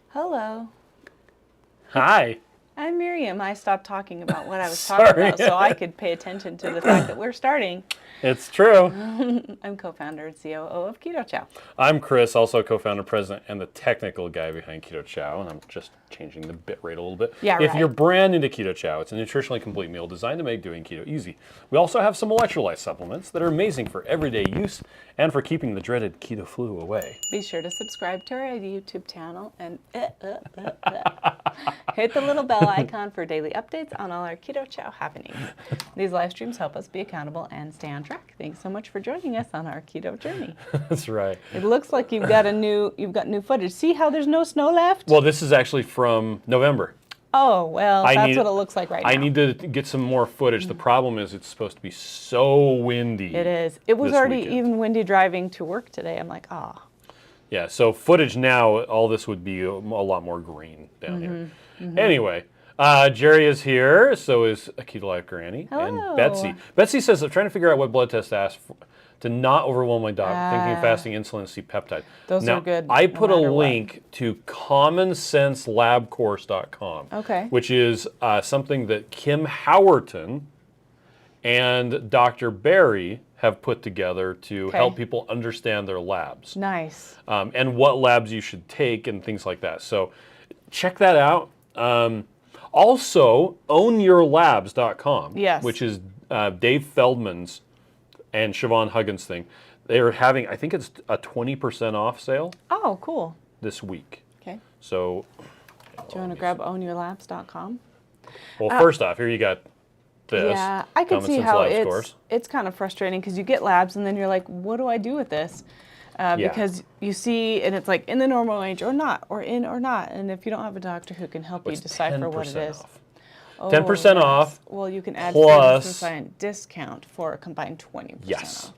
Hello. Hi. I'm Miriam. I stopped talking about what I was talking about so I could pay attention to the fact that we're starting. It's true. I'm co-founder and COO of Keto Chow. I'm Chris, also co-founder, president, and the technical guy behind Keto Chow, and I'm just changing the bit rate a little bit. Yeah, If right. you're brand new to Keto Chow, it's a nutritionally complete meal designed to make doing keto easy. We also have some electrolyte supplements that are amazing for everyday use and for keeping the dreaded keto flu away. Be sure to subscribe to our YouTube channel and hit the little bell icon for daily updates on all our Keto Chow happenings. These live streams help us be accountable and stay on track. Thanks so much for joining us on our keto journey. That's right. It looks like you've got new footage. See how there's no snow left? Well, this is actually from November. Oh, well, that's what it looks like right now. I need to get some more footage. The problem is it's supposed to be so windy. It is. It was already weekend. even windy driving to work today. I'm like, ah. Yeah, so footage now, all this would be a lot more green down here. Anyway, Jerry is here, so is a Keto Life Granny. Hello. And Betsy. Betsy says, I'm trying to figure out what blood test to ask for, to not overwhelm my dog, thinking fasting, insulin, and C-peptide. Those are good. I put a matter what. link to commonsenselabcourse.com, Okay. which is something that Kim Howerton and Dr. Barry have put together to help people understand their labs. Nice. And what labs you should take and things like that. So check that out. Also, ownyourlabs.com, Yes. which is Dave Feldman's and Siobhan Huggins' thing. They're having, I think it's a 20% off sale Oh, cool. this week. Okay. So, Do you want to grab ownyourlabs.com? well, first off, here you got this. Yeah, I could Common see Sense how Labs course. it's kind of frustrating because you get labs and then you're like, what do I do with this? Because you see, and it's like in the normal range or not, or in or not. And if you don't have a doctor who can help you It's decipher what it 10% is. off. Oh, 10% off. Well, you can add plus- 10% discount for a combined 20% Yes. off.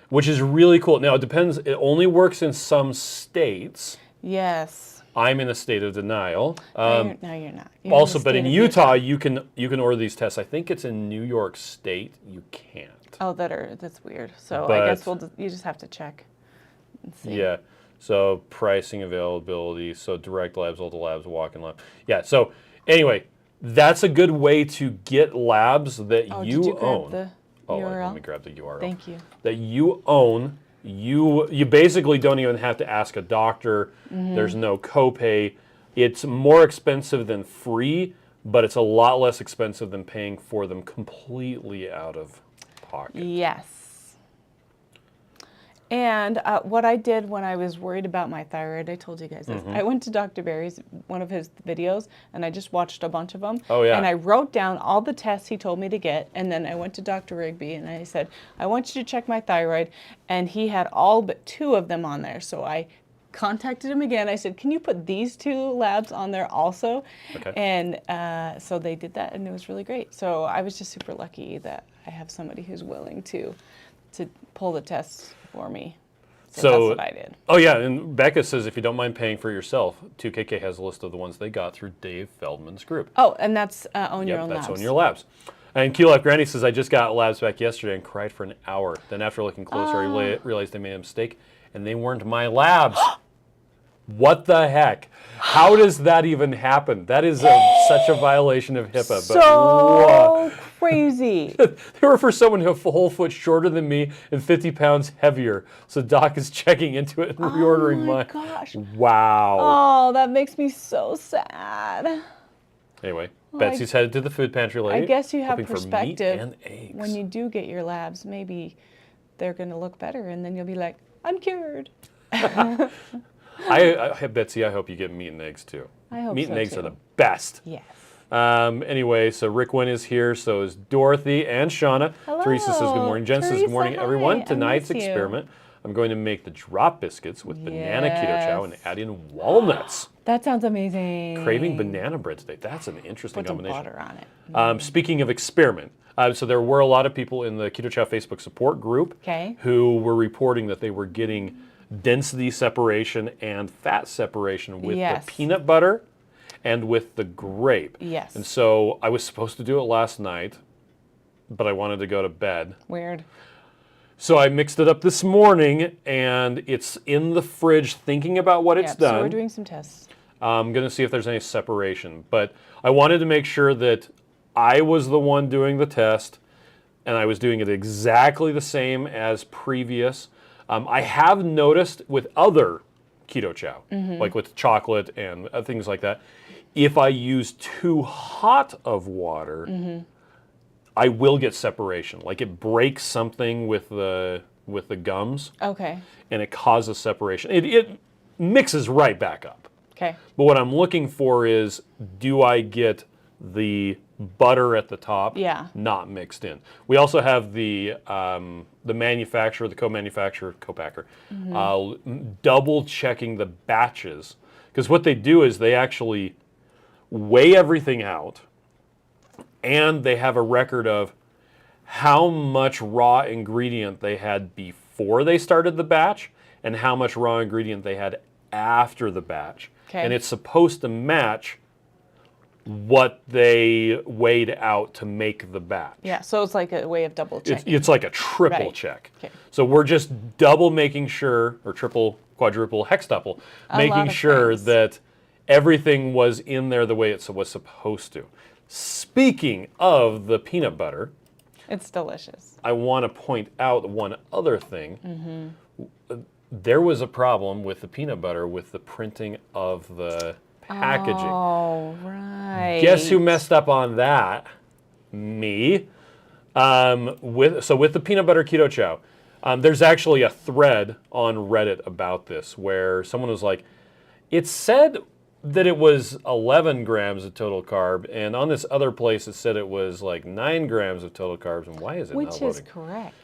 Which is really cool. Now, it depends. It only works in some states. Yes. I'm in a state of denial. No, you're not. You're Also, the but in state of Utah, you can order these tests. I think it's in New York State. You can't. Oh, that's weird. So But- I guess you just have to check and see. Yeah. So pricing, availability. So direct labs, Ultra labs, walk-in lab. Yeah. So anyway, that's a good way to get labs that you did you grab own. the Oh, URL? let me grab the URL. Thank you. That you own. You basically don't even have to ask a doctor. There's no copay. It's more expensive than free, but it's a lot less expensive than paying for them completely out of pocket. Yes. And what I did when I was worried about my thyroid, I told you guys this. I went to Dr. Barry's, one of his videos, and I just watched a bunch of them. Oh, yeah. And I wrote down all the tests he told me to get, and then I went to Dr. Rigby, and I said, I want you to check my thyroid. And he had all but 2 of them on there. So I contacted him again. I said, can you put these 2 labs on there also? Okay. And so they did that, and it was really great. So I was just super lucky that I have somebody who's willing to pull the tests for me. So that's what I did. Oh yeah, and Becca says if you don't mind paying for yourself, 2KK has a list of the ones they got through Dave Feldman's group. Oh, and that's Own Your Own That's Labs. Own Your Labs. And Keto Life Granny says, I just got labs back yesterday and cried for an hour. Then after looking closer, I realized I made a mistake, and they weren't my labs. What the heck? How does that even happen? That is such a violation of HIPAA. So crazy. They were for someone who a whole foot shorter than me and 50 pounds heavier. So Doc is checking into it and reordering my mine. gosh. Wow. Oh, that makes me so sad. Anyway, Betsy's headed to the food pantry later. I guess you have hoping for meat perspective. and eggs. When you do get your labs, maybe they're going to look better, and then you'll be like, I'm cured. Betsy, I hope you get meat and eggs too. I hope meat so and eggs too. are the best. Yes. Anyway, so Rick Wynn is here, so is Dorothy and Shauna. Hello. Teresa says good morning. Jen says good Teresa, morning, hi. everyone. I Tonight's miss you. experiment, I'm going to make the drop biscuits with banana keto chow and Yes. add in walnuts. That sounds amazing. Craving banana bread today. That's an interesting Put some combination. butter on it. Speaking of experiment, so there were a lot of people in the Keto Chow Facebook support group Okay. who were reporting that they were getting density separation and fat separation with Yes. the peanut butter and with the grape. Yes. And so I was supposed to do it last night, but I wanted to go to bed. Weird. So I mixed it up this morning, and it's in the fridge thinking about what it's done. So we're doing some tests. I'm going to see if there's any separation. But I wanted to make sure that I was the one doing the test, and I was doing it exactly the same as previous. I have noticed with other Keto Chow, like with chocolate and things like that, if I use too hot of water, I will get separation. Like it breaks something with the gums. Okay. And it causes separation. It mixes right back up. Okay. But what I'm looking for is, do I get the butter at the top not mixed in? We also have the manufacturer, the co-manufacturer, co-packer, double checking the batches. Because what they do is they actually weigh everything out, and they have a record of how much raw ingredient they had before they started the batch and how much raw ingredient they had after the batch. Okay. And it's supposed to match what they weighed out to make the batch. Yeah, so it's like a way of double checking. It's like a triple check. Okay. So we're just double making sure, or triple, quadruple, hextuple, making sure that everything was in there the way it was supposed to. Speaking of the peanut butter, it's delicious. I want to point out one other thing. There was a problem with the peanut butter with the printing of the packaging. Oh, right. Guess who messed up on that? Me. With the peanut butter Keto Chow, there's actually a thread on Reddit about this where someone was like, it said that it was 11 grams of total carb, and on this other place it said it was like 9 grams of total carbs, and why is it not loading? Which is correct?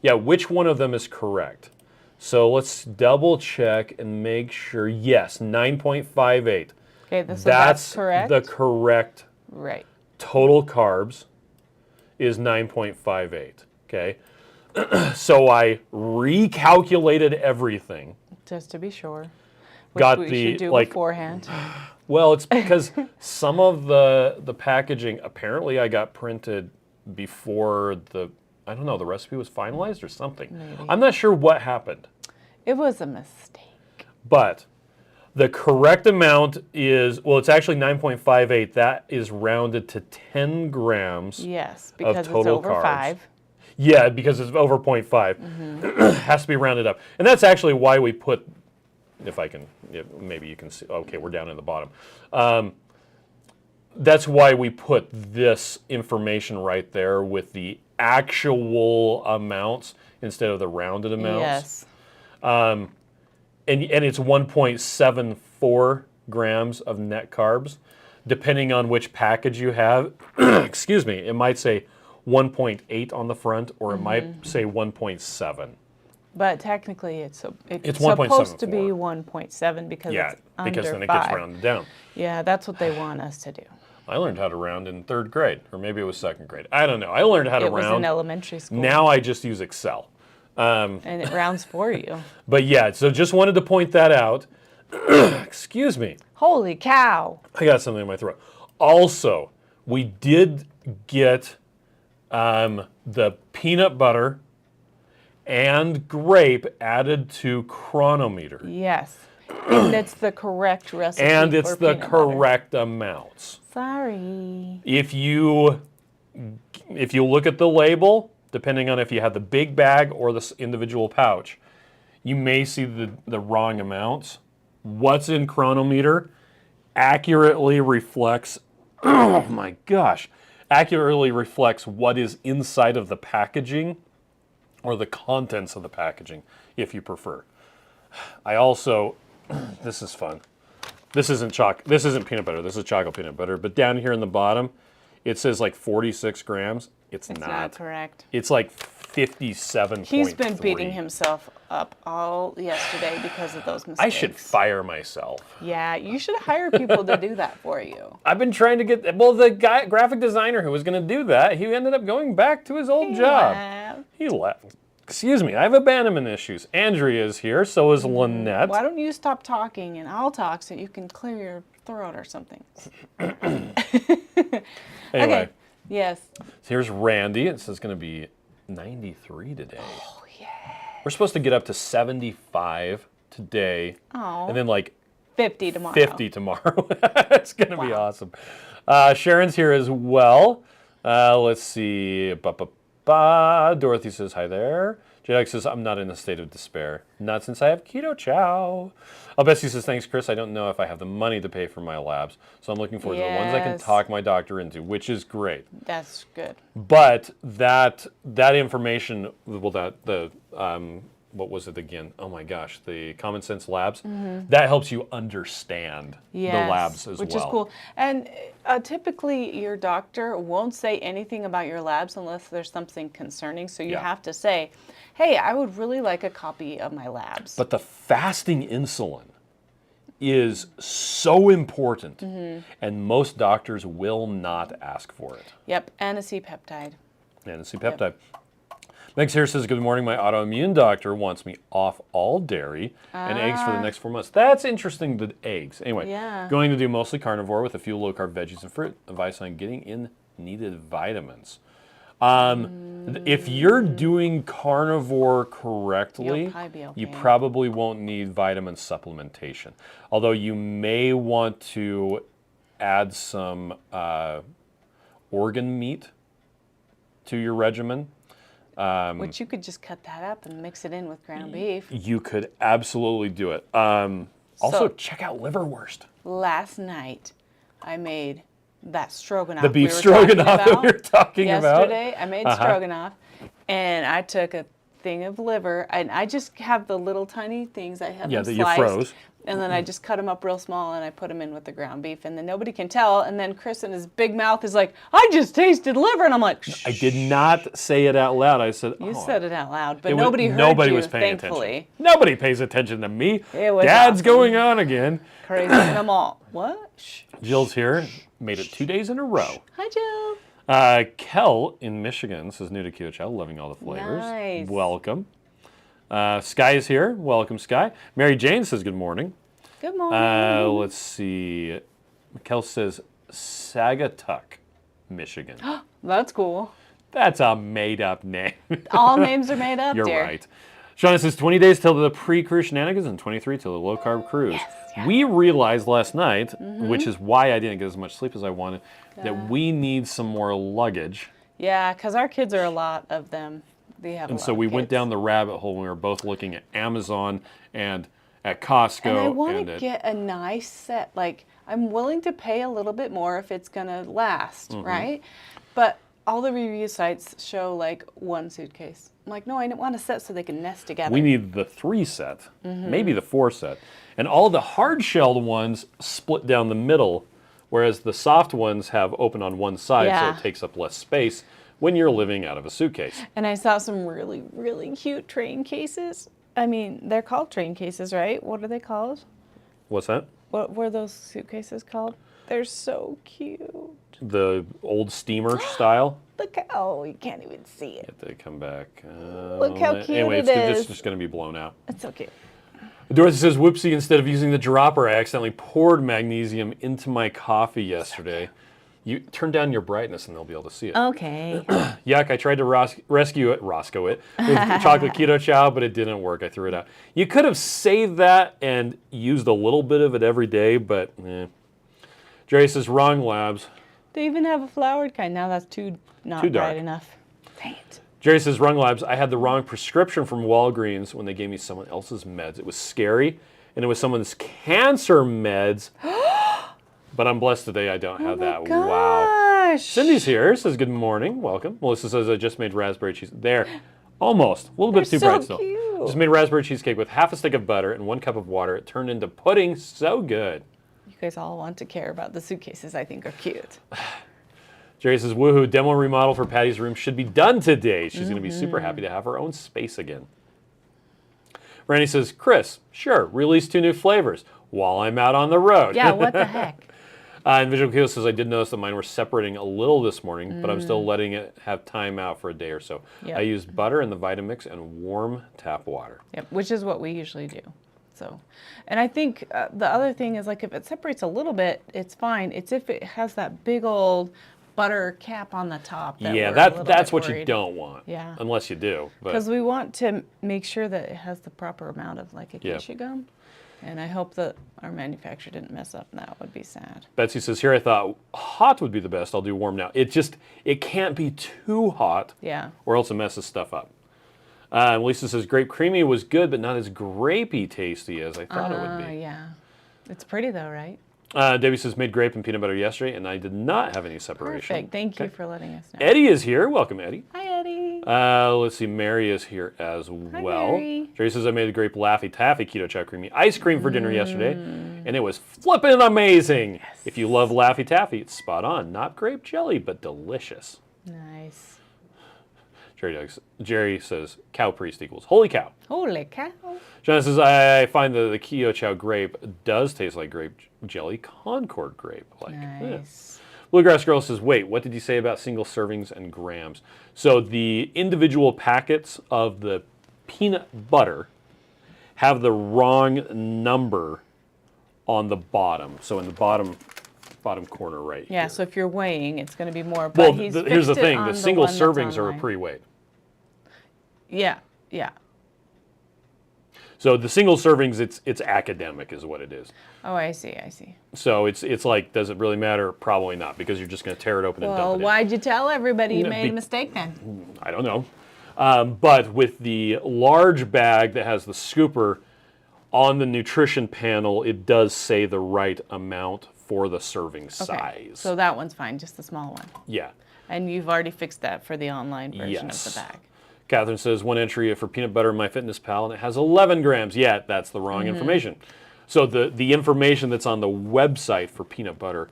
Yeah, which one of them is correct? So let's double check and make sure. Yes, 9.58. Okay, so that's correct? The correct right. Total carbs is 9.58, okay? So I recalculated everything. Just to be sure. Which Got we the should do like beforehand. Well, it's because some of the packaging apparently I got printed before the recipe was finalized or something. Maybe. I'm not sure what happened. It was a mistake. But the correct amount is, well, it's actually 9.58. That is rounded to 10 grams yes, because of total it's over carbs. 5. Yeah, because it's over 0.5. Has to be rounded up. And that's actually why we put, if I can, maybe you can see, okay, we're down in the bottom. That's why we put this information right there with the actual amounts instead of the rounded amounts. Yes. And it's 1.74 grams of net carbs. Depending on which package you have, excuse me, it might say 1.8 on the front, or it might say 1.7. But technically, it's supposed 1.74. to be 1.7 because it's under because then it 5. gets rounded down. Yeah, that's what they want us to do. I learned how to round in 3rd grade, or maybe it was 2nd grade. I don't know. I learned how to round. It was in elementary school. Now I just use Excel. And it rounds for you. But yeah, so just wanted to point that out. Excuse me. Holy cow. I got something in my throat. Also, we did get the peanut butter and grape added to Chronometer. Yes. And it's the correct recipe. And it's for the peanut correct amounts. Sorry. If you look at the label, depending on if you have the big bag or the individual pouch, you may see the wrong amounts. What's in Chronometer accurately reflects, oh my gosh, accurately reflects what is inside of the packaging or the contents of the packaging, if you prefer. I also, this is fun. This isn't peanut butter, this is chocolate peanut butter, but down here in the bottom, it says like 46 grams. It's not correct. It's like 57.3. He's been beating himself up all yesterday because of those mistakes. I should fire myself. Yeah, you should hire people to do that for you. I've been trying to get, well, the graphic designer who was going to do that, he ended up going back to his old job. He left. Excuse me, I have abandonment issues. Andrea is here, so is Lynette. Why don't you stop talking and I'll talk so you can clear your throat or something. Anyway. Okay, yes. Here's Randy. It says going to be 93 today. Oh, yeah. We're supposed to get up to 75 today. Oh. And then like 50 tomorrow. 50 tomorrow. It's going to be awesome. Sharon's here as well. Let's see. Dorothy says hi there. J-Dog says, I'm not in a state of despair. Not since I have Keto Chow. Bessie says, thanks, Chris. I don't know if I have the money to pay for my labs, so I'm looking forward to the ones I can talk my doctor into, which is great. That's good. But that information, what was it again? Oh my gosh, the Common Sense Labs. That helps you understand the labs as well. Which is cool. And typically your doctor won't say anything about your labs unless there's something concerning. So you have to say, hey, I would really like a copy of my labs. But the fasting insulin is so important, and most doctors will not ask for it. Yep, and a C-peptide. And a C-peptide. Yep. Megs here says, good morning, my autoimmune doctor wants me off all dairy and eggs for the next 4 months. That's interesting, the eggs. Anyway, going to do mostly carnivore with a few low-carb veggies and fruit. Advice on getting in needed vitamins. If you're doing carnivore correctly, you probably won't need vitamin supplementation. Although you may want to add some organ meat to your regimen. Which you could just cut that up and mix it in with ground beef. You could absolutely do it. Also, check out liverwurst. Last night, I made that stroganoff. The beef stroganoff that we were talking about. Yesterday, I made stroganoff, and I took a thing of liver, and I just have the little tiny things. I have them that sliced, you froze. and then I just cut them up real small, and I put them in with the ground beef, and then nobody can tell. And then Chris in his big mouth is like, "I just tasted liver," and I'm like, shh. I did not say it out loud. I said, You said it out loud, but nobody heard nobody you, was paying thankfully. attention. Nobody pays attention to me. It was Dad's awesome. going on again. Crazy, and I'm all, what? Shh. Jill's here. Made it 2 days in a row. Hi, Jill. Kel in Michigan says, new to Keto Chow, loving all the flavors. Nice. Welcome. Sky is here. Welcome, Sky. Mary Jane says, good morning. Good morning. Let's see. Kel says, Sagatuck, Michigan. That's cool. That's a made-up name. All names are made up, You're dear. right. Shauna says 20 days till the pre-cruise shenanigans and 23 till the low-carb cruise. Yes. We realized last night, which is why I didn't get as much sleep as I wanted, that we need some more luggage. Yeah, because our kids are a lot of them. They have And a lot so of we kids. went down the rabbit hole when we were both looking at Amazon and at Costco. And I want to get a nice set. Like, I'm willing to pay a little bit more if it's going to last, right? But all the review sites show like one suitcase. I'm like, no, I don't want a set so they can nest together. We need the 3 set, maybe the 4 set. And all the hard-shelled ones split down the middle, whereas the soft ones have open on one side, so it takes up less space when you're living out of a suitcase. And I saw some really, really cute train cases. I mean, they're called train cases, right? What are they called? What's that? What were those suitcases called? They're so cute. The old steamer style. Look, oh, you can't even see it. If they come back. Look how cute anyway, it it's is. just going to be blown out. It's so cute. Dorothy says, whoopsie, instead of using the dropper, I accidentally poured magnesium into my coffee yesterday. You turn down your brightness and they'll be able to see it. Okay. Yuck, I tried to rescue it with chocolate keto chow, but it didn't work. I threw it out. You could have saved that and used a little bit of it every day, but Jerry says, wrong labs. They even have a flowered kind. Now that's too dark. bright enough. Dang it. Jerry says, wrong labs. I had the wrong prescription from Walgreens when they gave me someone else's meds. It was scary, and it was someone's cancer meds. But I'm blessed today I don't have that. Gosh. Wow. Cindy's here. Says, good morning. Welcome. Melissa says, I just made raspberry cheese. There. Almost. A little bit too bright still. Cute. Just made raspberry cheesecake with half a stick of butter and 1 cup of water. It turned into pudding. So good. You guys all want to care about the suitcases I think are cute. Jerry says, woohoo, demo remodel for Patty's room should be done today. She's going to be super happy to have her own space again. Randy says, Chris, sure, release 2 new flavors while I'm out on the road. Yeah, what the heck? And Visual Keto says, I did notice that mine were separating a little this morning, but I'm still letting it have time out for a day or so. Yep. I used butter in the Vitamix and warm tap water. Yep, which is what we usually do. So, and I think the other thing is, like, if it separates a little bit, it's fine. It's if it has that big old butter cap on the top. That Yeah, we're a little that's bit what you worried. don't want. Yeah. Unless you do. Because But we want to make sure that it has the proper amount of like acacia gum. And I hope that our manufacturer didn't mess up, and that would be sad. Betsy says, here I thought hot would be the best. I'll do warm now. It can't be too hot. Yeah. Or else it messes stuff up. Lisa says, grape creamy was good, but not as grapey tasty as I thought it would be. Yeah. It's pretty though, right? Debbie says, made grape and peanut butter yesterday, and I did not have any separation. Perfect. Thank you for letting us know. Eddie is here. Welcome, Eddie. Hi, Eddie. Let's see, Mary is here as well. Mary. Jerry says, I made the grape Laffy Taffy Keto Chow creamy ice cream for dinner yesterday, and it was flippin' amazing. Yes. If you love Laffy Taffy, it's spot on. Not grape jelly, but delicious. Nice. Jerry says, cow priest equals holy cow. Holy cow. John says, I find the Keto Chow grape does taste like grape jelly, Concord grape. Nice. Bluegrass Girl says, wait, what did you say about single servings and grams? So the individual packets of the peanut butter have the wrong number on the bottom. So in the bottom corner right Yeah, here. so if you're weighing, it's going to be more. Well, But here's the thing. The single one that's servings are online. pre-weighed. Yeah, yeah. So the single servings, it's academic is what it is. Oh, I see, I see. So it's like, does it really matter? Probably not, because you're just going to tear it open and Well, dump it in. why'd you tell everybody you No, made a mistake then? I don't know. But with the large bag that has the scooper, on the nutrition panel, it does say the right amount for the serving size. So that one's fine, just the small one. Yeah. And you've already fixed that for the online version of the bag. Catherine says, one entry for peanut butter in MyFitnessPal, and it has 11 grams. Yeah, that's the wrong information. So the information that's on the website for peanut butter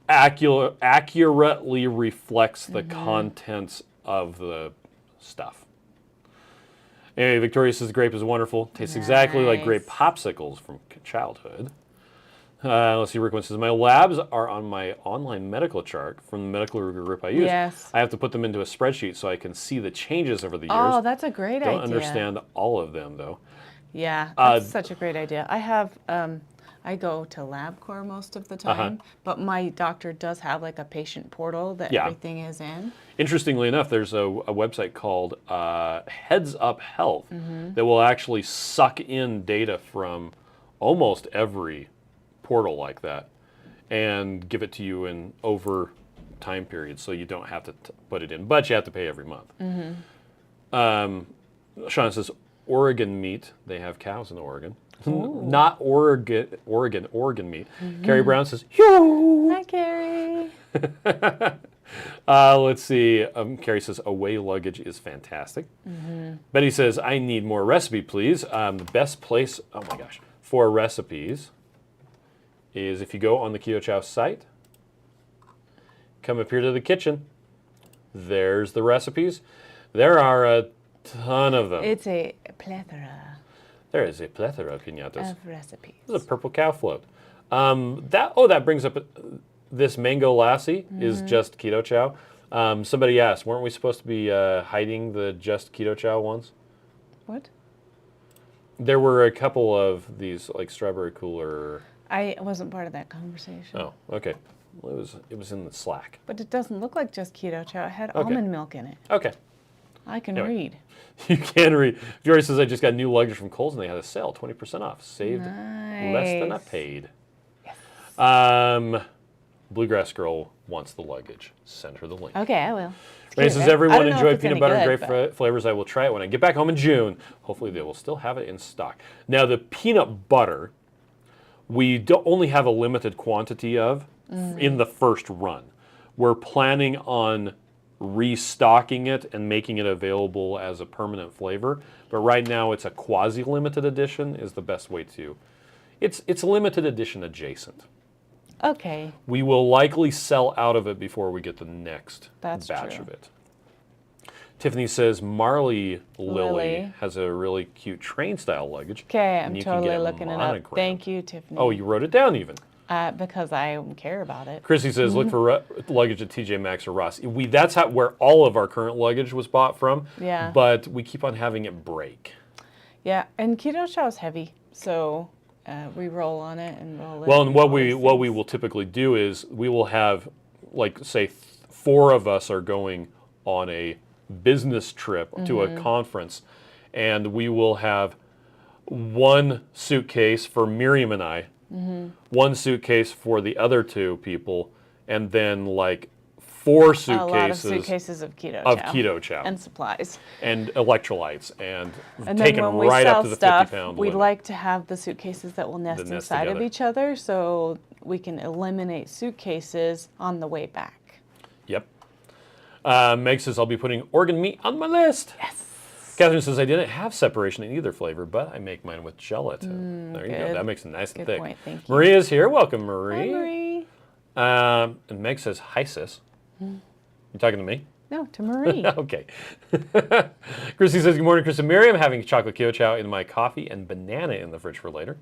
accurately reflects the contents of the stuff. Anyway, Victoria says, grape is wonderful. Tastes exactly like grape popsicles from childhood. Let's see, Rick one says, my labs are on my online medical chart from the medical group I use. Yes. I have to put them into a spreadsheet so I can see the changes over the years. Oh, that's a great idea. Don't understand all of them, though. Yeah, that's such a great idea. I have, I go to LabCorp most of the time, but my doctor does have like a patient portal that everything is in. Interestingly enough, there's a website called Heads Up Health that will actually suck in data from almost every portal like that and give it to you in over time periods, so you don't have to put it in, but you have to pay every month. Sean says, Oregon meat. They have cows in Oregon. Not Oregon meat. Carrie Brown says, Yoo! Hi, Carrie. Let's see. Carrie says, away luggage is fantastic. Betty says, I need more recipe, please. The best place, oh my gosh, for recipes is if you go on the Keto Chow site, come up here to the kitchen. There's the recipes. There are a ton of them. It's a plethora There is a plethora of piñatas. of recipes. This is a purple cow float. That brings up this mango lassi is just Keto Chow. Somebody asked, weren't we supposed to be hiding the just Keto Chow ones? What? There were a couple of these, like strawberry cooler. I wasn't part of that conversation. Oh, okay. Well, it was in the Slack. But it doesn't look like just Keto Chow. It had almond milk in it. Okay. I can Anyway. read. You can read. Jory says, I just got new luggage from Kohl's and they had a sale, 20% off. Saved less than I Nice. paid. Yes. Bluegrass Girl wants the luggage. Send her the link. Okay, I will. It's Rain cute, says, right? I everyone don't know enjoy if it's peanut any butter and good, grape flavors. I will try it when I get back home in June. Hopefully they will still have it in stock. Now the peanut butter, we only have a limited quantity of in the first run. We're planning on restocking it and making it available as a permanent flavor. But right now it's a quasi-limited edition is the best way to. It's a limited edition adjacent. Okay. We will likely sell out of it before we get the next That's batch true. of it. Tiffany says Marley Lily Lily. has a really cute train style luggage. Okay, and I'm you can totally get looking it up. monogrammed. Thank you, Tiffany. Oh, you wrote it down even. Because I care about it. Chrissy says look for luggage at TJ Maxx or Ross. That's where all of our current luggage was bought from. Yeah. But we keep on having it break. Yeah, and Keto Chow is heavy, so we roll on it and roll it. Well, and what all we these will things. typically do is we will have, like, say 4 of us are going on a business trip to a conference, and we will have 1 suitcase for Miriam and I, 1 suitcase for the other 2 people, and then like 4 suitcases. A lot of suitcases of Keto Chow. And supplies. And electrolytes, and then taken when we right sell up to the stuff, 50-pound we'd limit. like to have the suitcases that will nest inside of each other so we can eliminate suitcases on the way back. Yep. Meg says, I'll be putting organ meat on my list. Yes. Catherine says, I didn't have separation in either flavor, but I make mine with gelatin. There you go. Good. That makes it nice and Good thick. point. Thank you. Maria's here. Welcome, Marie. Hi, Marie. And Meg says, hi, sis. You talking to me? No, to Marie. Okay. Chrissy says, good morning, Chris and Miriam. Having chocolate Keto Chow in my coffee and banana in the fridge for later.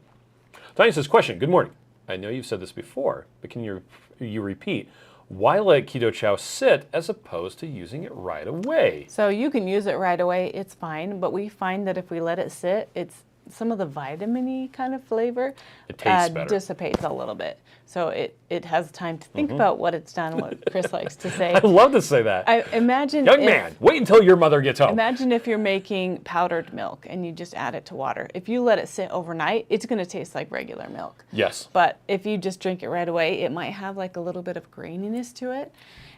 Tanya says, question, good morning. I know you've said this before, but can you repeat? Why let Keto Chow sit as opposed to using it right away? So you can use it right away, it's fine, but we find that if we let it sit, it's some of the vitamin-y kind of flavor It tastes better. dissipates a little bit. So it has time to think about what it's done, what Chris likes to say. I love to say that. I imagine Young man, wait until your mother gets home. Imagine if you're making powdered milk and you just add it to water. If you let it sit overnight, it's going to taste like regular milk. Yes. But if you just drink it right away, it might have like a little bit of graininess to it.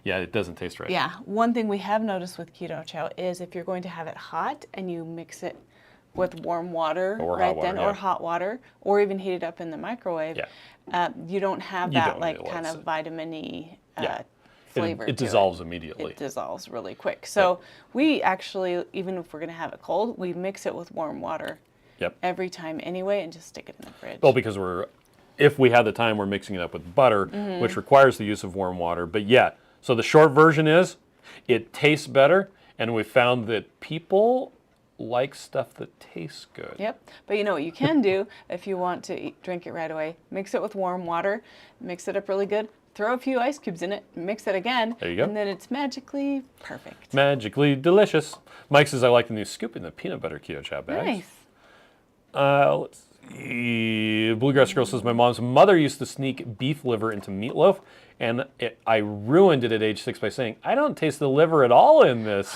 Yeah, it doesn't taste right. Yeah. One thing we have noticed with Keto Chow is if you're going to have it hot and you mix it with warm water Or right hot water, then, yeah. or hot water, or even heat it up in the microwave, you don't have You that don't like need to kind let it of sit. vitamin-y Yeah. flavor. It to dissolves immediately. It dissolves really quick. So we actually, even if we're going to have it cold, we mix it with warm water Yep. every time anyway and just stick it in the fridge. Well, because if we had the time, we're mixing it up with butter, which requires the use of warm water. But yeah, so the short version is, it tastes better, and we found that people like stuff that tastes good. Yep. But you know what you can do if you want to drink it right away? Mix it with warm water, mix it up really good, throw a few ice cubes in it, mix it again, There you go. and then it's magically perfect. Magically delicious. Mike says, I like the new scoop in the peanut butter Keto Chow bags. Nice. Let's see. Bluegrass Girl says, my mom's mother used to sneak beef liver into meatloaf, and I ruined it at age 6 by saying, I don't taste the liver at all in this.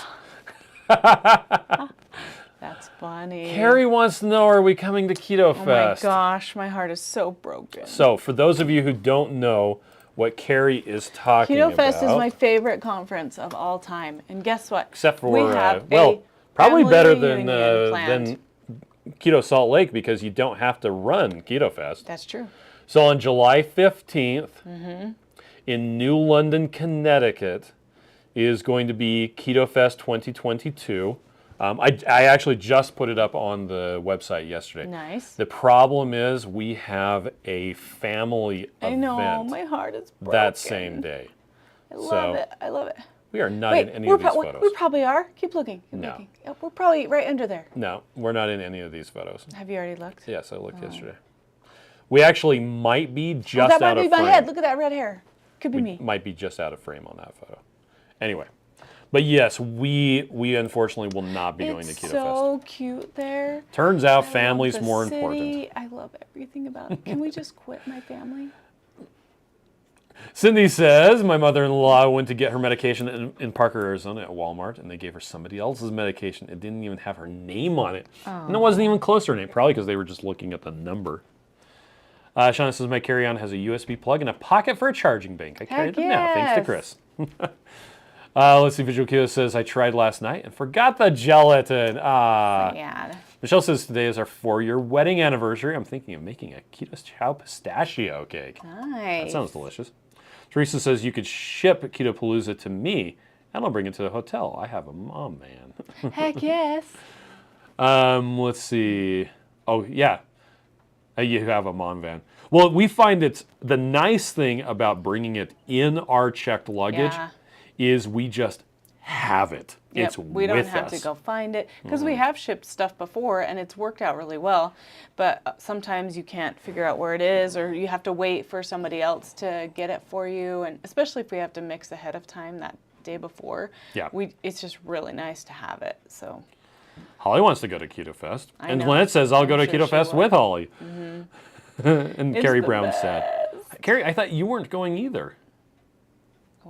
That's funny. Carrie wants to know, are we coming to Ketofest? Oh my gosh, my heart is so broken. So, for those of you who don't know what Carrie is talking about. Ketofest is my favorite conference of all time. And guess what? Except for, we have probably family better reunion planned. than Keto Salt Lake, because you don't have to run Ketofest. That's true. So on July 15th, in New London, Connecticut, is going to be Ketofest 2022. I actually just put it up on the website yesterday. Nice. The problem is we have a family I event know, my heart is broken. that same day. I love it. I love it. We are not Wait, in any of these we photos. probably are. Keep looking. Keep No. looking. Yeah, we're probably right under there. No, we're not in any of these photos. Have you already looked? Yes, I looked yesterday. We actually might be Oh, just that out might of be frame. my head. Look at that red hair. Could be We me. might be just out of frame on that photo. Anyway, but yes, we unfortunately will not be going to It's Ketofest. so cute there. Turns out I love family's the more city. important. I love everything about it. Can we just quit my family? Cindy says, my mother-in-law went to get her medication in Parker, Arizona at Walmart, and they gave her somebody else's medication. It didn't even have her name on it. And it wasn't even close to her name, probably because they were just looking at the number. Shauna says, my carry-on has a USB plug and a pocket for a charging bank. I carry them now, thanks to Chris. Let's see, Visual Keto says, I tried last night and forgot the gelatin. Sad. Michelle says, today is our 4-year wedding anniversary. I'm thinking of making a Keto Chow pistachio cake. Nice. That sounds delicious. Teresa says, you could ship Keto Palooza to me, and I'll bring it to the hotel. I have a mom van. Heck yes. Let's see. Oh, yeah. You have a mom van. Well, we find it's the nice thing about bringing it in our checked luggage is we just have it. Yep, It's we don't with have us. to go find it because we have shipped stuff before and it's worked out really well. But sometimes you can't figure out where it is, or you have to wait for somebody else to get it for you. And especially if we have to mix ahead of time that day before, it's just really nice to have it. So Holly wants to go to Ketofest. I And know. Lynette says, I'll go to I'm sure she Ketofest will. with Holly. And It's Carrie the Brown best. said, Carrie, I thought you weren't going either.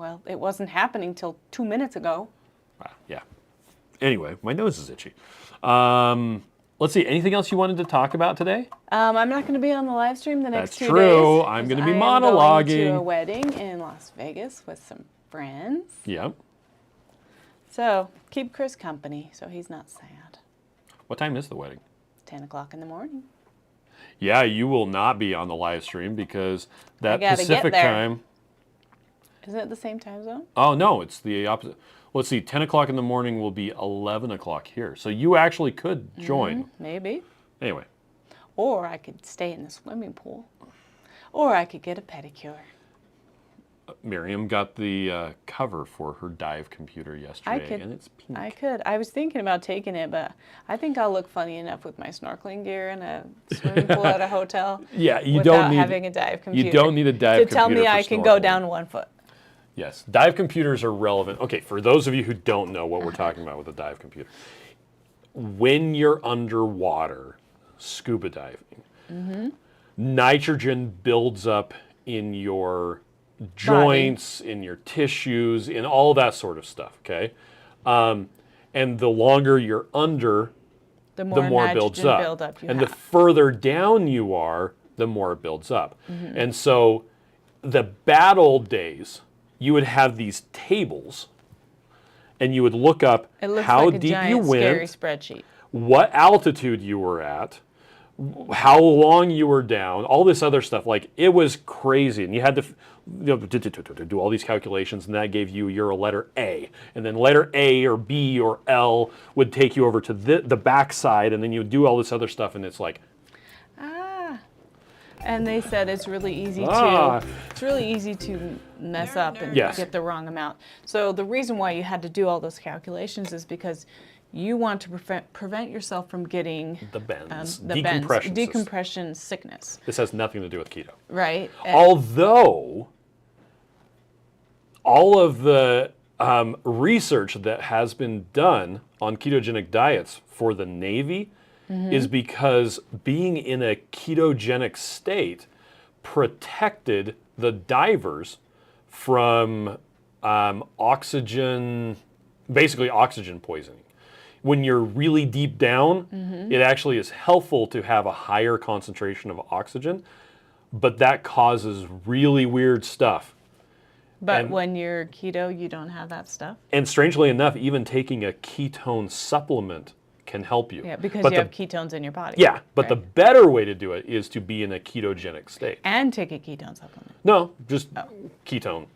Well, it wasn't happening till 2 minutes ago. Yeah. Anyway, my nose is itchy. Let's see. Anything else you wanted to talk about today? I'm not going to be on the live stream the next That's 2 true. days. I'm going to be I am monologuing. going to a wedding in Las Vegas with some friends. Yep. So keep Chris company so he's not sad. What time is the wedding? 10 o'clock in the morning. Yeah, you will not be on the live stream because that gotta Pacific get there. time. Isn't it the same time zone? Oh, no, it's the opposite. Let's see, 10 o'clock in the morning will be 11 o'clock here. So you actually could join. Maybe. Anyway. Or I could stay in the swimming pool. Or I could get a pedicure. Miriam got the cover for her dive computer yesterday, and it's pink. I could. I was thinking about taking it, but I think I'll look funny enough with my snorkeling gear and a swimming pool at a hotel. Yeah, you without don't need having a dive computer. You don't need a dive computer to tell me for I can go snorkeling. down 1 foot. Yes, dive computers are relevant. Okay, for those of you who don't know what we're talking about with a dive computer, when you're underwater, scuba diving, nitrogen builds up in your joints, in your tissues, in all that sort of stuff, okay? And the longer you're under, The more it builds up. buildup you and have. the further down you are, the more it builds up. And so the bad old days, you would have these tables and you would look up It looks how like a deep giant, you scary went, spreadsheet. what altitude you were at, how long you were down, all this other stuff. Like, it was crazy. And you had to do all these calculations, and that gave you you're a letter A. And then letter A or B or L would take you over to the backside, and then you would do all this other stuff, and it's like, And they said it's really easy to mess up and Yes. get the wrong amount. So the reason why you had to do all those calculations is because you want to prevent yourself from getting the bends, the decompression. decompression sickness, This has nothing to do with keto. right? Although all of the research that has been done on ketogenic diets for the Navy is because being in a ketogenic state protected the divers from basically oxygen poisoning. When you're really deep down, it actually is helpful to have a higher concentration of oxygen, but that causes really weird stuff. But And- when you're keto, you don't have that stuff. And strangely enough, even taking a ketone supplement can help you. Yeah, because But you the- have ketones in your body. Yeah, but the right? better way to do it is to be in a ketogenic state. And take a ketone supplement. No, just ketogenic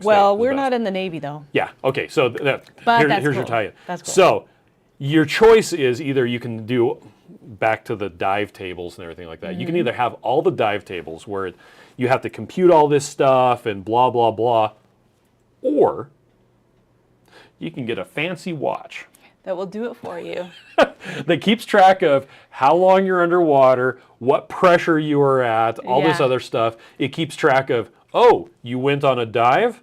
state. Well, is we're best. not in the Navy though. Yeah, okay, so But here's that's your cool. tie-in. That's cool. So your choice is either you can do, back to the dive tables and everything like that, you can either have all the dive tables where you have to compute all this stuff and blah, blah, blah, or you can get a fancy watch That will do it for you. that keeps track of how long you're underwater, what pressure you are at, all this Yeah. other stuff. It keeps track of, oh, you went on a dive?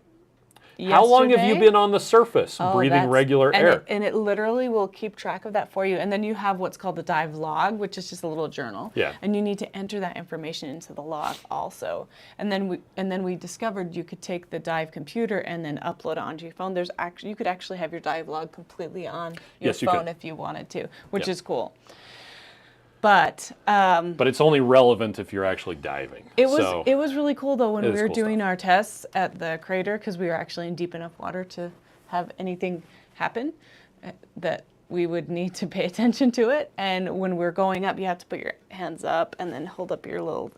How long have you Yesterday? been on the surface breathing That's- regular and air? and it literally will keep track of that for you. And then you have what's called the dive log, which is just a little journal. Yeah. And you need to enter that information into the log also. And then we discovered you could take the dive computer and then upload it onto your phone. You could actually have your dive log completely on your Yes, you phone could. if you wanted to, which Yeah. is cool. But But it's only relevant if you're actually diving. it was So, it was really cool though when It we is were cool doing stuff. our tests at the crater because we were actually in deep enough water to have anything happen that we would need to pay attention to it. And when we're going up, you have to put your hands up and then hold up your little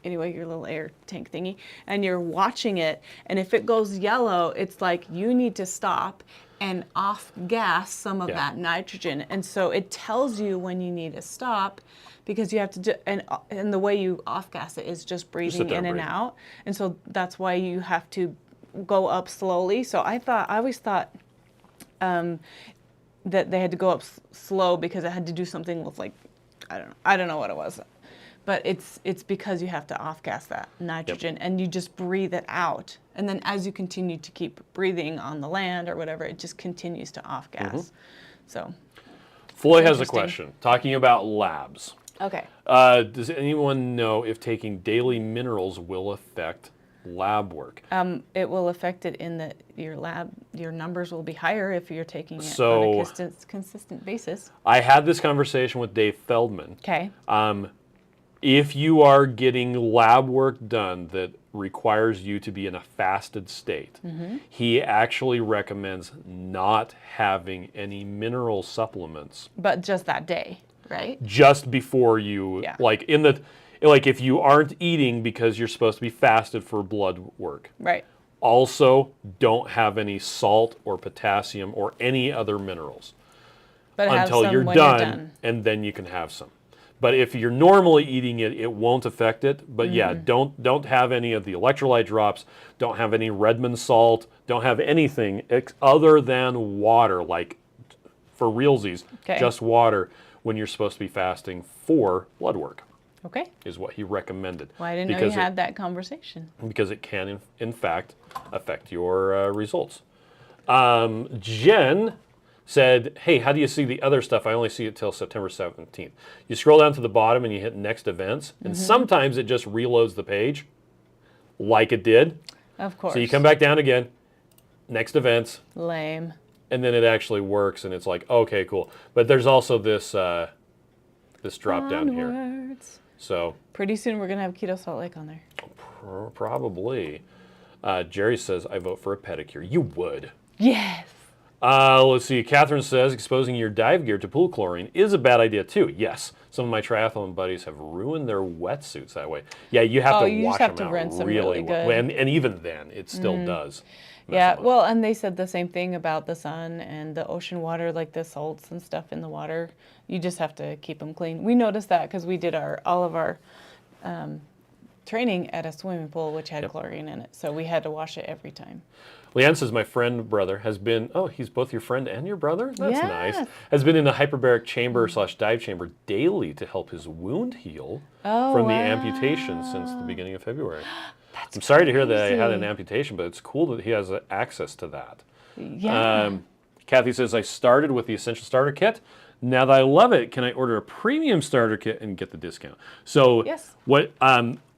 your little air tank thingy, and you're watching it. And if it goes yellow, it's like you need to stop and off gas some of Yeah. that nitrogen. And so it tells you when you need to stop because you have to do, and the way you off gas it is just breathing there in and and breathe. out. And so that's why you have to go up slowly. So I always thought that they had to go up slow because it had to do something with like, I don't know what it was. But it's because you have to off-gas that nitrogen and you just breathe it out. And then as you continue to keep breathing on the land or whatever, it just continues to off-gas. So, Floyd has a interesting. question talking about labs. okay. Does anyone know if taking daily minerals will affect lab work. It will affect it in that your numbers will be higher if you're taking it So- on a consistent basis. I had this conversation with Dave Feldman. Okay. If you are getting lab work done that requires you to be in a fasted state, he actually recommends not having any mineral supplements But just that day, right? just before you, Yeah. like if you aren't eating because you're supposed to be fasted for blood work. Right. Also, don't have any salt or potassium or any other minerals But have until some you're when done, and then you can have some. But if you're normally eating it, it won't affect it. But yeah, don't have any of the electrolyte drops. Don't have any Redmond salt. Don't have anything other than water, like for realsies, Okay. just water when you're supposed to be fasting for blood work Okay. is what he recommended. Well, I didn't know you had that conversation. Because it can, in fact, affect your results. Jen said, hey, how do you see the other stuff? I only see it till September 17th. You scroll down to the bottom and you hit next events, and sometimes it just reloads the page like it did. Of course. So you come back down again, next events, Lame. and then it actually works, and it's like, okay, cool. But there's also this this drop down here. Onwards. So Pretty soon we're going to have Keto Salt Lake on there. probably. Jerry says, I vote for a pedicure. You would. Yes. Let's see. Catherine says exposing your dive gear to pool chlorine is a bad idea too. Yes, some of my triathlon buddies have ruined their wetsuits that way. Yeah, you have to you wash just have them to out rinse them really really well, good. and even then, it still does. mess Yeah, them up. well, and they said the same thing about the sun and the ocean water, like the salts and stuff in the water. You just have to keep them clean. We noticed that because we did all of our training at a swimming pool, which had chlorine in it. So we had to wash it every time. Leanne says my friend brother has been. Oh, he's both your friend and your brother. That's nice. Yes. Has been in a hyperbaric chamber / dive chamber daily to help his wound heal from the amputation since the beginning of February. I'm sorry to hear that I had an amputation, but it's cool that he has access to that. Yeah. Kathy says I started with the Essential Starter Kit. Now that I love it, can I order a premium starter kit and get the discount? So Yes. what?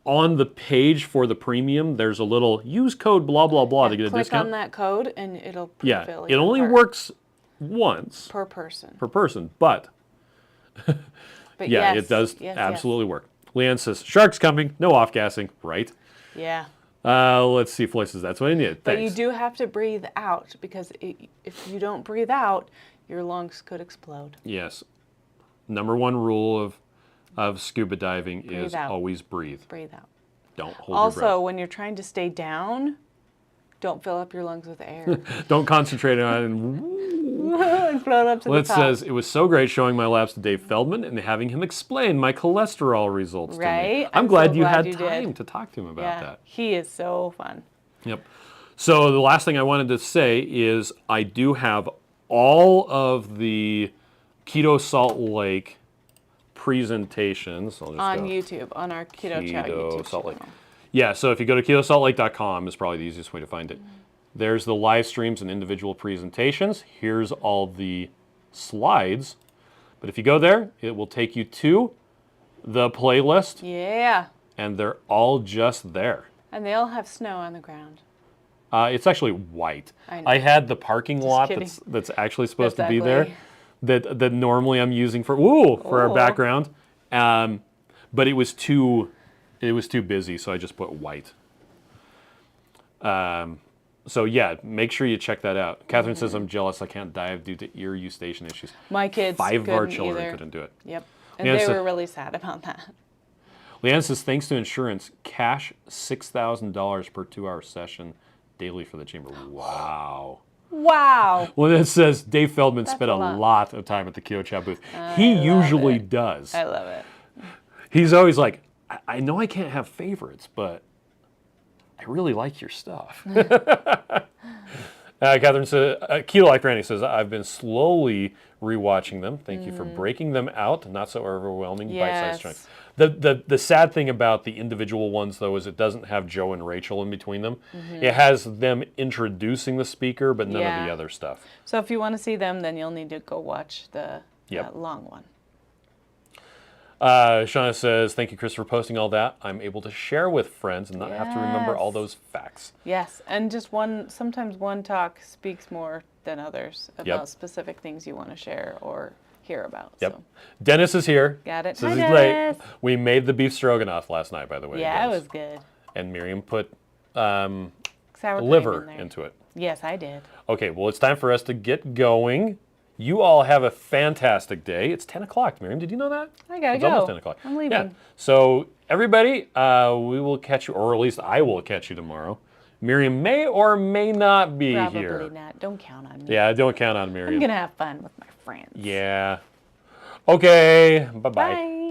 On the page for the premium, there's a little use code blah blah blah to get a Click discount. on that code and it'll Yeah, pre-fill it your only cart works once per person. per person, but But yeah, yes, it does yes, absolutely work. Leanne says sharks coming, no off gassing, right? Yes. Yeah. Let's see, Floyd says that's what I need. But you Thanks. do have to breathe out because if you don't breathe out, your lungs could explode. Yes. Number one rule of scuba diving is out. always breathe. Breathe out. Don't hold your Also, when you're trying to stay down, don't fill up your lungs with air. breath. Don't concentrate on it. And float up to Liz the top. says, it was so great showing my labs to Dave Feldman and having him explain my cholesterol results to me. Right? I'm I'm glad so you glad had you time did. to talk to him about Yeah, that. he is so fun. Yep. So the last thing I wanted to say is I do have all of the Keto Salt Lake presentations. I'll just On go. YouTube, on our Keto Chow YouTube Salt Lake. channel. Yeah, so if you go to ketosaltlake.com, is probably the easiest way to find it. There's the live streams and individual presentations. Here's all the slides. But if you go there, it will take you to the playlist, Yeah. and they're all just there. And they all have snow on the ground. It's actually white. I know. I had the parking lot kidding. that's actually supposed That's to be there, ugly. that normally I'm using for our Ooh. background, but it was too busy, so I just put white. So yeah, make sure you check that out. Catherine says I'm jealous I can't dive due to ear eustachian issues. My kids 5 of our couldn't children either. couldn't do it. Yep. And Yeah, they so- were really sad about that. Leanne says thanks to insurance, cash $6,000 per 2-hour session daily for the chamber. Wow. Wow. Well, it says Dave Feldman spent a a lot. lot of time at the Keto Chow booth. He usually does. I love it. He's always like, I know I can't have favorites, but I really like your stuff. Catherine says, Keto Like Randy says, I've been slowly rewatching them. Thank you for breaking them out. Not so overwhelming, bite-sized Yes. chunks. The sad thing about the individual ones, though, is it doesn't have Joe and Rachel in between them. It has them introducing the speaker, but none of Yeah. the other stuff. So if you want to see them, then you'll need to go watch the Yep. long one. Shauna says, thank you, Chris, for posting all that. I'm able to share with friends and not have to remember all Yes. those facts. Yes, and just sometimes one talk speaks more than others about specific things you want to share or hear about. Yep. So. Dennis is here. Got it. Says Hi, he's Dennis. late. We made the beef stroganoff last night, by the way. Yeah, it Dennis. was good. And Miriam put Sour cream liver in there. into it. Yes, I did. Okay, well, it's time for us to get going. You all have a fantastic day. It's 10 o'clock, Miriam. Did you know that? I gotta It's go. almost 10 o'clock. I'm leaving. Yeah. So, everybody, we will catch you, or at least I will catch you tomorrow. Miriam may or may not be Probably here. not. Don't count on me. Yeah, don't count on Miriam. I'm gonna have fun with my friends. Yeah. Okay. Bye-bye. Bye.